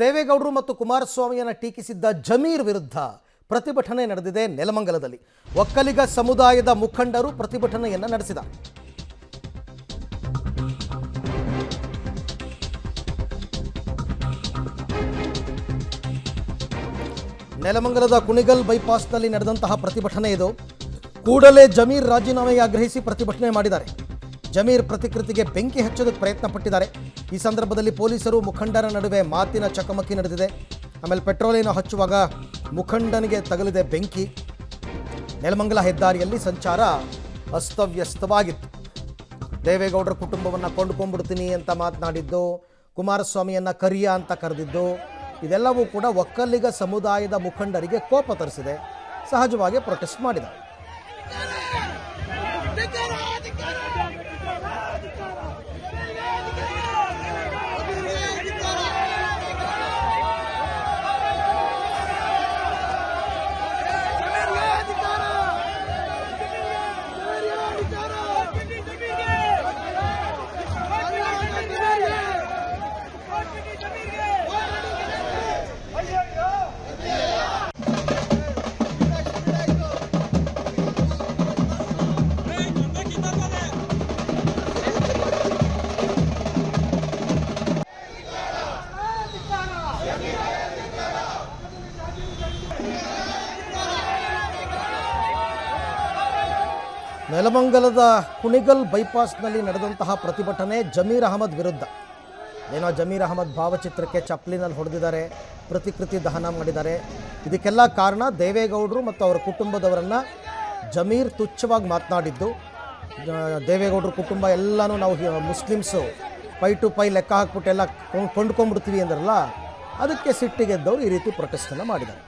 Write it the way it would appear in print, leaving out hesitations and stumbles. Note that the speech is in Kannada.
ದೇವೇಗೌಡರು ಮತ್ತು ಕುಮಾರಸ್ವಾಮಿಯನ್ನು ಟೀಕಿಸಿದ್ದ ಜಮೀರ್ ವಿರುದ್ಧ ಪ್ರತಿಭಟನೆ ನಡೆದಿದೆ. ನೆಲಮಂಗಲದಲ್ಲಿ ಒಕ್ಕಲಿಗ ಸಮುದಾಯದ ಮುಖಂಡರು ಪ್ರತಿಭಟನೆಯನ್ನು ನಡೆಸಿದ್ದಾರೆ. ನೆಲಮಂಗಲದ ಕುಣಿಗಲ್ ಬೈಪಾಸ್ನಲ್ಲಿ ನಡೆದಂತಹ ಪ್ರತಿಭಟನೆ ಇದು. ಕೂಡಲೇ ಜಮೀರ್ ರಾಜೀನಾಮೆಗೆ ಆಗ್ರಹಿಸಿ ಪ್ರತಿಭಟನೆ ಮಾಡಿದ್ದಾರೆ. ಜಮೀರ್ ಪ್ರತಿಕೃತಿಗೆ ಬೆಂಕಿ ಹಚ್ಚೋದಕ್ಕೆ ಪ್ರಯತ್ನ ಪಟ್ಟಿದ್ದಾರೆ. ಈ ಸಂದರ್ಭದಲ್ಲಿ ಪೊಲೀಸರು ಮುಖಂಡರ ನಡುವೆ ಮಾತಿನ ಚಕಮಕಿ ನಡೆದಿದೆ. ಆಮೇಲೆ ಪೆಟ್ರೋಲಿನ ಹಚ್ಚುವಾಗ ಮುಖಂಡನಿಗೆ ತಗಲಿದೆ ಬೆಂಕಿ. ನೆಲಮಂಗಲ ಹೆದ್ದಾರಿಯಲ್ಲಿ ಸಂಚಾರ ಅಸ್ತವ್ಯಸ್ತವಾಗಿತ್ತು. ದೇವೇಗೌಡರ ಕುಟುಂಬವನ್ನು ಕೊಂಡ್ಕೊಂಡ್ಬಿಡ್ತೀನಿ ಅಂತ ಮಾತನಾಡಿದ್ದು, ಕುಮಾರಸ್ವಾಮಿಯನ್ನು ಕರಿಯ ಅಂತ ಕರೆದಿದ್ದು, ಇದೆಲ್ಲವೂ ಕೂಡ ಒಕ್ಕಲಿಗ ಸಮುದಾಯದ ಮುಖಂಡರಿಗೆ ಕೋಪ ತರಿಸಿದೆ. ಸಹಜವಾಗಿ ಪ್ರೊಟೆಸ್ಟ್ ಮಾಡಿದ್ದಾರೆ. ನೆಲಮಂಗಲದ ಕುಣಿಗಲ್ ಬೈಪಾಸ್ನಲ್ಲಿ ನಡೆದಂತಹ ಪ್ರತಿಭಟನೆ ಜಮೀರ್ ಅಹಮದ್ ವಿರುದ್ಧ. ಏನೋ ಜಮೀರ್ ಅಹಮದ್ ಭಾವಚಿತ್ರಕ್ಕೆ ಚಪ್ಪಲಿನಲ್ಲಿ ಹೊಡೆದಿದ್ದಾರೆ, ಪ್ರತಿಕೃತಿ ದಹನ ಮಾಡಿದ್ದಾರೆ. ಇದಕ್ಕೆಲ್ಲ ಕಾರಣ ದೇವೇಗೌಡರು ಮತ್ತು ಅವರ ಕುಟುಂಬದವರನ್ನು ಜಮೀರ್ ತುಚ್ಛವಾಗಿ ಮಾತನಾಡಿದ್ದು. ದೇವೇಗೌಡರ ಕುಟುಂಬ ಎಲ್ಲನೂ ನಾವು ಮುಸ್ಲಿಮ್ಸು ಪೈ ಟು ಪೈ ಲೆಕ್ಕ ಹಾಕ್ಬಿಟ್ಟು ಎಲ್ಲ ಕೊಂಡ್ಕೊಂಡ್ಬಿಡ್ತೀವಿ ಅಂದ್ರಲ್ಲ, ಅದಕ್ಕೆ ಸಿಟ್ಟಿಗೆದ್ದವರು ಈ ರೀತಿ ಪ್ರೊಟೆಸ್ಟನ್ನು ಮಾಡಿದ್ದಾರೆ.